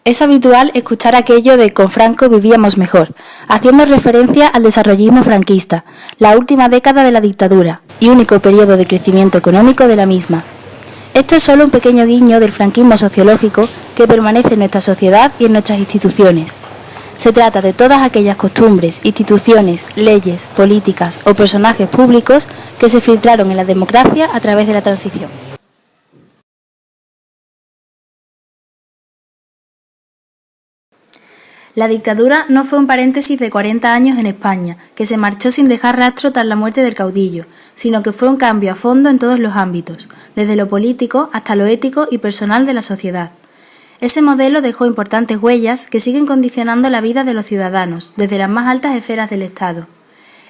Es habitual escuchar aquello de "con Franco vivíamos mejor", haciendo referencia al desarrollismo franquista, la última década de la dictadura y único periodo de crecimiento económico de la misma. Esto es solo un pequeño guiño del franquismo sociológico que permanece en nuestra sociedad y en nuestras instituciones. Se trata de todas aquellas costumbres, instituciones, leyes, políticas o personajes públicos que se filtraron en la democracia a través de la transición. La dictadura no fue un paréntesis de 40 años en España, que se marchó sin dejar rastro tras la muerte del caudillo, sino que fue un cambio a fondo en todos los ámbitos, desde lo político hasta lo ético y personal de la sociedad. Ese modelo dejó importantes huellas que siguen condicionando la vida de los ciudadanos, desde las más altas esferas del Estado.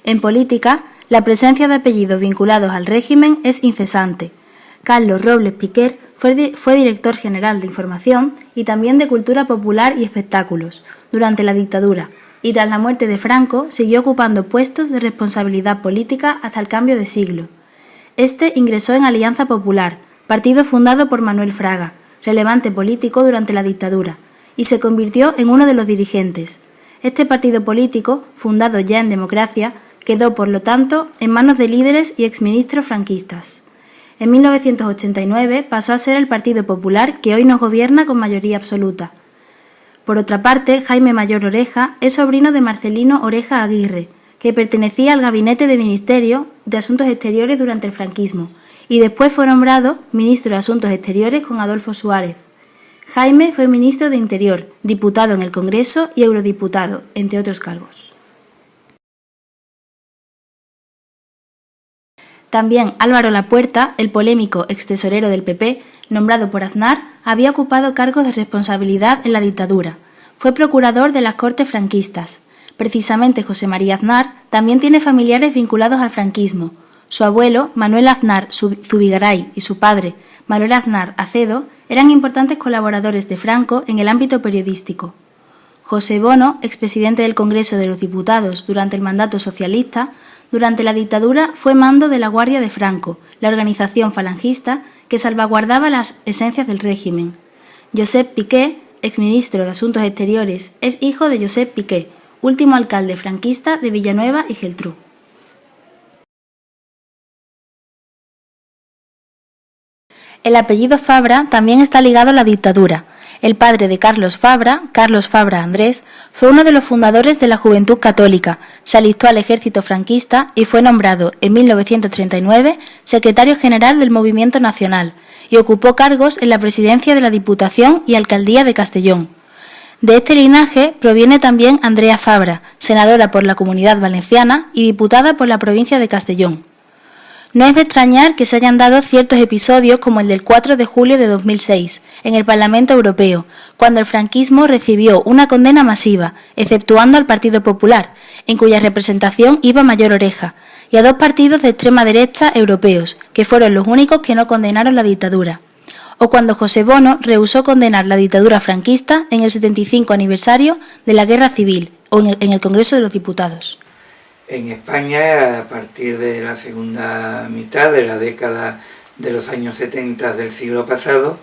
En política, la presencia de apellidos vinculados al régimen es incesante. Carlos Robles Piquer fue director general de Información y también de Cultura Popular y Espectáculos durante la dictadura, y tras la muerte de Franco siguió ocupando puestos de responsabilidad política hasta el cambio de siglo. Este ingresó en Alianza Popular, partido fundado por Manuel Fraga, relevante político durante la dictadura, y se convirtió en uno de los dirigentes. Este partido político, fundado ya en democracia, quedó, por lo tanto, en manos de líderes y exministros franquistas. En 1989 pasó a ser el Partido Popular que hoy nos gobierna con mayoría absoluta. Por otra parte, Jaime Mayor Oreja es sobrino de Marcelino Oreja Aguirre, que pertenecía al Gabinete de Ministerio de Asuntos Exteriores durante el franquismo, y después fue nombrado ministro de Asuntos Exteriores con Adolfo Suárez. Jaime fue ministro de Interior, diputado en el Congreso y eurodiputado, entre otros cargos. También Álvaro Lapuerta, el polémico extesorero del PP, nombrado por Aznar, había ocupado cargos de responsabilidad en la dictadura. Fue procurador de las Cortes franquistas. Precisamente José María Aznar también tiene familiares vinculados al franquismo. Su abuelo, Manuel Aznar Zubigaray, y su padre, Manuel Aznar Acedo, eran importantes colaboradores de Franco en el ámbito periodístico. José Bono, expresidente del Congreso de los Diputados durante el mandato socialista, durante la dictadura fue mando de la Guardia de Franco, la organización falangista que salvaguardaba las esencias del régimen. Josep Piqué, exministro de Asuntos Exteriores, es hijo de Josep Piqué, último alcalde franquista de Villanueva y Geltrú. El apellido Fabra también está ligado a la dictadura. El padre de Carlos Fabra Andrés, fue uno de los fundadores de la Juventud Católica, se alistó al ejército franquista y fue nombrado en 1939 secretario general del Movimiento Nacional y ocupó cargos en la presidencia de la Diputación y Alcaldía de Castellón. De este linaje proviene también Andrea Fabra, senadora por la Comunidad Valenciana y diputada por la provincia de Castellón. No es de extrañar que se hayan dado ciertos episodios como el del 4 de julio de 2006, en el Parlamento Europeo, cuando el franquismo recibió una condena masiva, exceptuando al Partido Popular, en cuya representación iba Mayor Oreja, y a dos partidos de extrema derecha europeos, que fueron los únicos que no condenaron la dictadura. O cuando José Bono rehusó condenar la dictadura franquista en el 75 aniversario de la Guerra Civil, o en el Congreso de los Diputados. En España, a partir de la segunda mitad de la década de los años 70 del siglo pasado,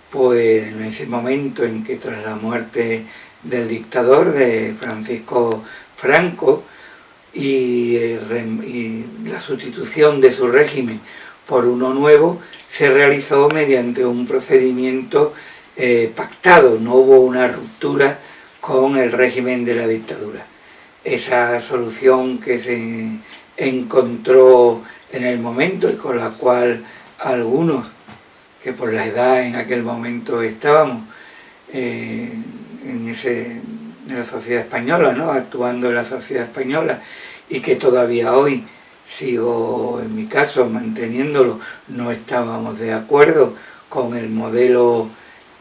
pues en ese momento en que tras la muerte del dictador, de Francisco Franco, y la sustitución de su régimen por uno nuevo, se realizó mediante un procedimiento pactado, no hubo una ruptura con el régimen de la dictadura. Esa solución que se encontró en el momento y con la cual algunos, que por la edad en aquel momento estábamos en la sociedad española, ¿no? Actuando en la sociedad española, y que todavía hoy sigo, en mi caso, manteniéndolo, no estábamos de acuerdo con el modelo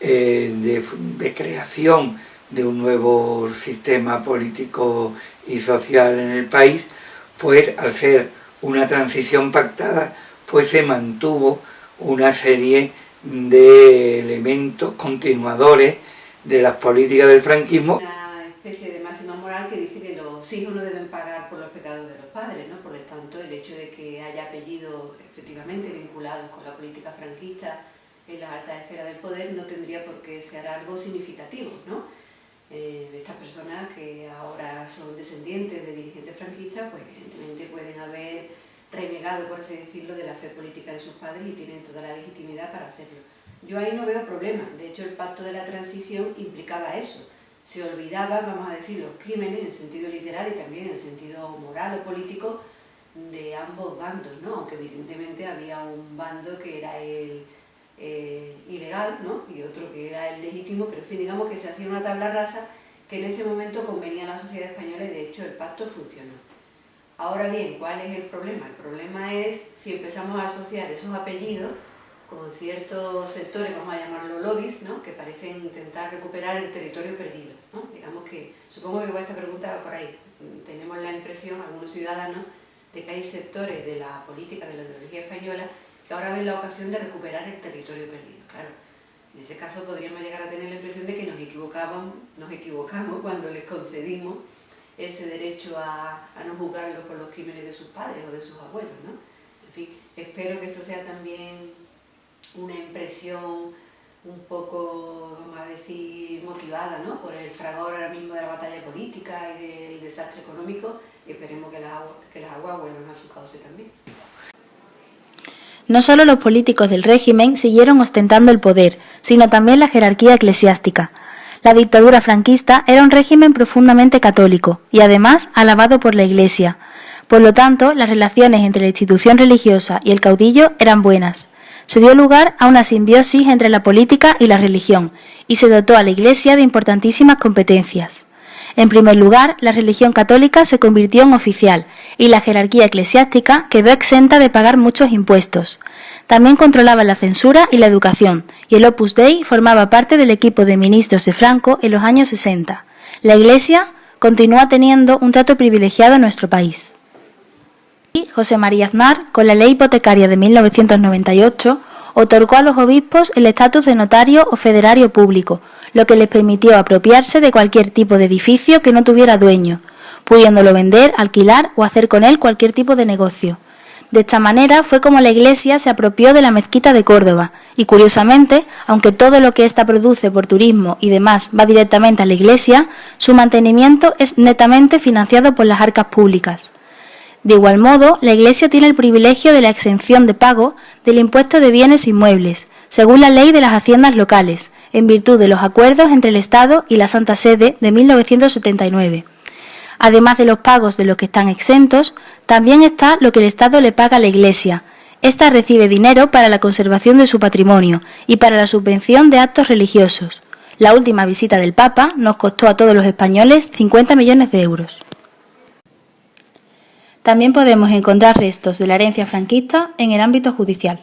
de creación de un nuevo sistema político y social en el país, pues al ser una transición pactada, pues se mantuvo una serie de elementos continuadores de las políticas del franquismo. Una especie de máxima moral que dice que los hijos no deben pagar por los pecados de los padres, ¿no? Por lo tanto, el hecho de que haya apellidos efectivamente vinculados con la política franquista en las altas esferas del poder no tendría por qué ser algo significativo, ¿no? Estas personas que ahora son descendientes de dirigentes franquistas, pues evidentemente pueden haber renegado, por así decirlo, de la fe política de sus padres y tienen toda la legitimidad para hacerlo. Yo ahí no veo problema. De hecho, el pacto de la transición implicaba eso. Se olvidaban, vamos a decir, los crímenes en sentido literal y también en sentido moral o político de ambos bandos, ¿no? Aunque evidentemente había un bando que era el ilegal, ¿no? Y otro que era el legítimo, pero en fin, digamos que se hacía una tabla rasa que en ese momento convenía a la sociedad española y de hecho el pacto funcionó. Ahora bien, ¿cuál es el problema? El problema es si empezamos a asociar esos apellidos con ciertos sectores, vamos a llamarlo lobbies, ¿no? Que parecen intentar recuperar el territorio perdido, ¿no? Digamos que, supongo que con esta pregunta va por ahí. Tenemos la impresión, algunos ciudadanos, de que hay sectores de la política, de la ideología española, que ahora ven la ocasión de recuperar el territorio perdido. Claro, en ese caso podríamos llegar a tener la impresión de que nos equivocamos cuando les concedimos ese derecho a no juzgarlos por los crímenes de sus padres o de sus abuelos, ¿no? En fin, espero que eso sea también una impresión un poco, vamos a decir, motivada, ¿no? Por el fragor ahora mismo de la batalla política y del desastre económico, y esperemos que las aguas vuelvan a su cauce también. No solo los políticos del régimen siguieron ostentando el poder, sino también la jerarquía eclesiástica. La dictadura franquista era un régimen profundamente católico y además alabado por la Iglesia. Por lo tanto, las relaciones entre la institución religiosa y el caudillo eran buenas. Se dio lugar a una simbiosis entre la política y la religión y se dotó a la Iglesia de importantísimas competencias. En primer lugar, la religión católica se convirtió en oficial y la jerarquía eclesiástica quedó exenta de pagar muchos impuestos. También controlaba la censura y la educación, y el Opus Dei formaba parte del equipo de ministros de Franco en los años 60. La Iglesia continúa teniendo un trato privilegiado en nuestro país. Y José María Aznar, con la ley hipotecaria de 1998, otorgó a los obispos el estatus de notario o federario público, lo que les permitió apropiarse de cualquier tipo de edificio que no tuviera dueño, pudiéndolo vender, alquilar o hacer con él cualquier tipo de negocio. De esta manera fue como la Iglesia se apropió de la mezquita de Córdoba y, curiosamente, aunque todo lo que ésta produce por turismo y demás va directamente a la Iglesia, su mantenimiento es netamente financiado por las arcas públicas. De igual modo, la Iglesia tiene el privilegio de la exención de pago del impuesto de bienes inmuebles, según la Ley de las Haciendas Locales, en virtud de los acuerdos entre el Estado y la Santa Sede de 1979. Además de los pagos de los que están exentos, también está lo que el Estado le paga a la Iglesia. Esta recibe dinero para la conservación de su patrimonio y para la subvención de actos religiosos. La última visita del Papa nos costó a todos los españoles 50 millones de euros. También podemos encontrar restos de la herencia franquista en el ámbito judicial.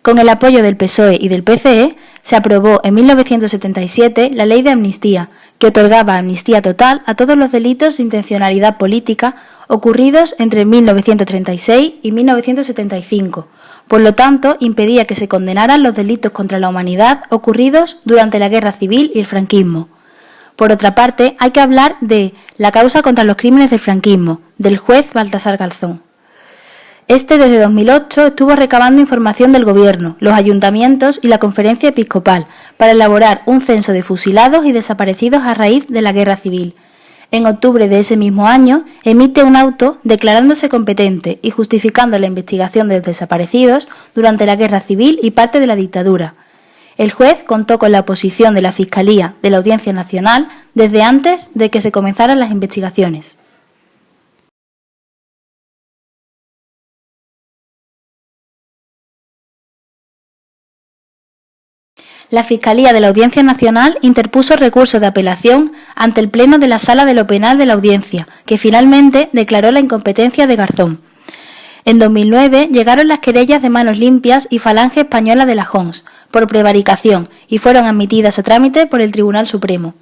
Con el apoyo del PSOE y del PCE, se aprobó en 1977 la Ley de Amnistía, que otorgaba amnistía total a todos los delitos de intencionalidad política ocurridos entre 1936 y 1975. Por lo tanto, impedía que se condenaran los delitos contra la humanidad ocurridos durante la Guerra Civil y el franquismo. Por otra parte, hay que hablar de la causa contra los crímenes del franquismo, del juez Baltasar Garzón. Este desde 2008 estuvo recabando información del Gobierno, los ayuntamientos y la Conferencia Episcopal para elaborar un censo de fusilados y desaparecidos a raíz de la Guerra Civil. En octubre de ese mismo año emite un auto declarándose competente y justificando la investigación de los desaparecidos durante la Guerra Civil y parte de la dictadura. El juez contó con la oposición de la Fiscalía de la Audiencia Nacional desde antes de que se comenzaran las investigaciones. La Fiscalía de la Audiencia Nacional interpuso recurso de apelación ante el Pleno de la Sala de lo Penal de la Audiencia, que finalmente declaró la incompetencia de Garzón. En 2009 llegaron las querellas de Manos Limpias y Falange Española de la JONS por prevaricación y fueron admitidas a trámite por el Tribunal Supremo.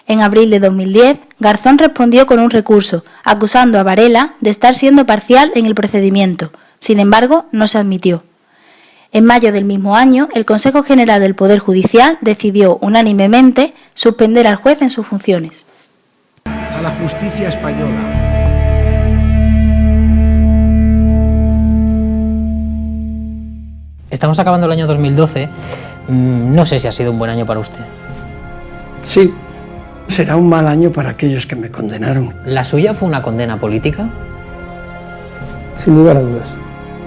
En abril de 2010, Garzón respondió con un recurso, acusando a Varela de estar siendo parcial en el procedimiento. Sin embargo, no se admitió. En mayo del mismo año, el Consejo General del Poder Judicial decidió unánimemente suspender al juez en sus funciones. A la justicia española. Estamos acabando el año 2012, no sé si ha sido un buen año para usted. Sí, será un mal año para aquellos que me condenaron. ¿La suya fue una condena política? Sin lugar a dudas.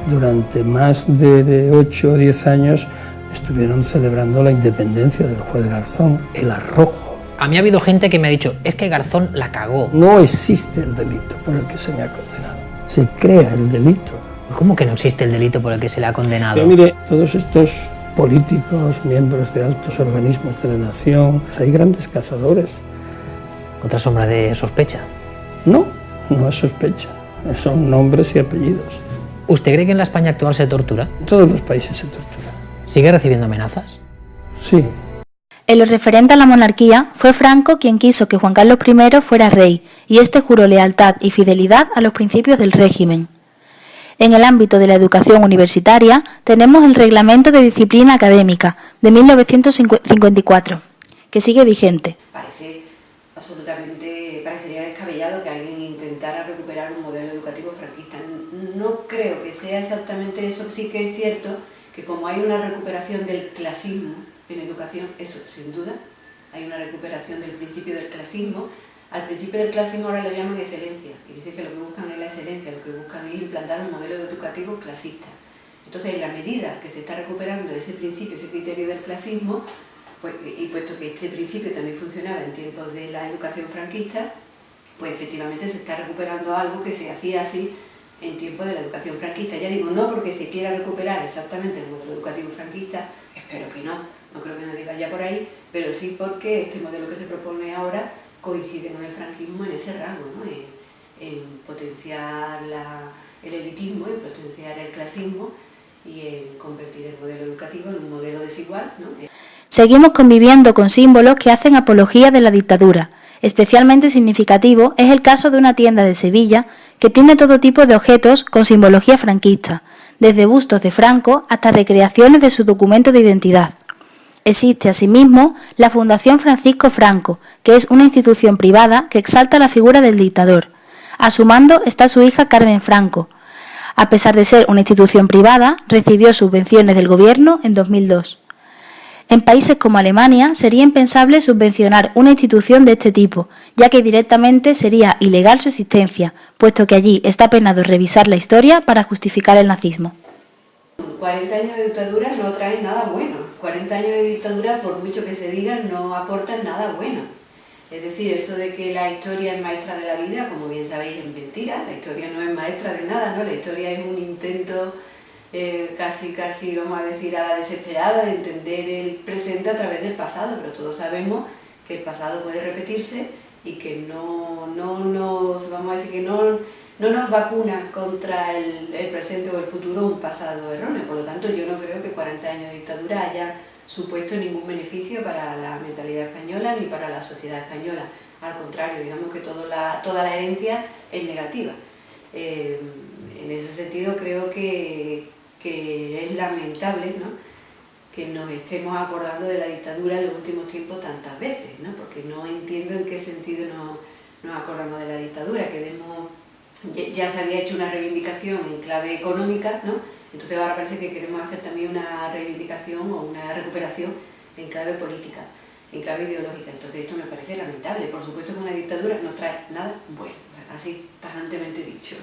Durante más de 8 o 10 años estuvieron celebrando la independencia del juez Garzón, el arrojo. A mí ha habido gente que me ha dicho, es que Garzón la cagó. No existe el delito por el que se me ha condenado. Se crea el delito. ¿Cómo que no existe el delito por el que se le ha condenado? Pero mire, todos estos políticos, miembros de altos organismos de la nación, hay grandes cazadores. Otra sombra de sospecha. No, no es sospecha. Son nombres y apellidos. ¿Usted cree que en la España actual se tortura? En todos los países se tortura. ¿Sigue recibiendo amenazas? Sí. En lo referente a la monarquía, fue Franco quien quiso que Juan Carlos I fuera rey, y este juró lealtad y fidelidad a los principios del régimen. En el ámbito de la educación universitaria, tenemos el Reglamento de Disciplina Académica de 1954, que sigue vigente. Parecería descabellado que alguien intentara recuperar un modelo educativo franquista. No creo que sea exactamente eso. Sí que es cierto que como hay una recuperación del clasismo en educación, eso sin duda, hay una recuperación del principio del clasismo. Al principio del clasismo ahora le llaman excelencia, y dicen que lo que buscan es la excelencia, lo que buscan es implantar un modelo educativo clasista. Entonces, en la medida que se está recuperando ese principio, ese criterio del clasismo, pues, y puesto que este principio también funcionaba en tiempos de la educación franquista, pues efectivamente se está recuperando algo que se hacía así en tiempos de la educación franquista. Ya digo, no porque se quiera recuperar exactamente el modelo educativo franquista, espero que no creo que nadie vaya por ahí, pero sí porque este modelo que se propone ahora coincide con el franquismo en ese rango, ¿no? En potenciar el elitismo, en potenciar el clasismo y en convertir el modelo educativo en un modelo desigual, ¿no? Seguimos conviviendo con símbolos que hacen apología de la dictadura. Especialmente significativo es el caso de una tienda de Sevilla que tiene todo tipo de objetos con simbología franquista, desde bustos de Franco hasta recreaciones de su documento de identidad. Existe asimismo la Fundación Francisco Franco, que es una institución privada que exalta la figura del dictador. A su mando está su hija Carmen Franco. A pesar de ser una institución privada, recibió subvenciones del gobierno en 2002. En países como Alemania sería impensable subvencionar una institución de este tipo, ya que directamente sería ilegal su existencia, puesto que allí está penado revisar la historia para justificar el nazismo. 40 años de dictadura no traen nada bueno. 40 años de dictadura, por mucho que se diga, no aportan nada bueno. Es decir, eso de que la historia es maestra de la vida, como bien sabéis, es mentira. La historia no es maestra de nada, ¿no? La historia es un intento casi, vamos a decir, a la desesperada de entender el presente a través del pasado, pero todos sabemos que el pasado puede repetirse y que no nos vacuna contra el presente o el futuro un pasado erróneo. Por lo tanto, yo no creo que 40 años de dictadura haya supuesto ningún beneficio para la mentalidad española ni para la sociedad española. Al contrario, digamos que toda la herencia es negativa. En ese sentido, creo que es lamentable, ¿no?, que nos estemos acordando de la dictadura en los últimos tiempos tantas veces, ¿no?, porque no entiendo en qué sentido nos acordamos de la dictadura. Ya se había hecho una reivindicación en clave económica, ¿no? Entonces ahora parece que queremos hacer también una reivindicación o una recuperación en clave política, en clave ideológica. Entonces esto me parece lamentable. Por supuesto que una dictadura no trae nada bueno, así tajantemente dicho.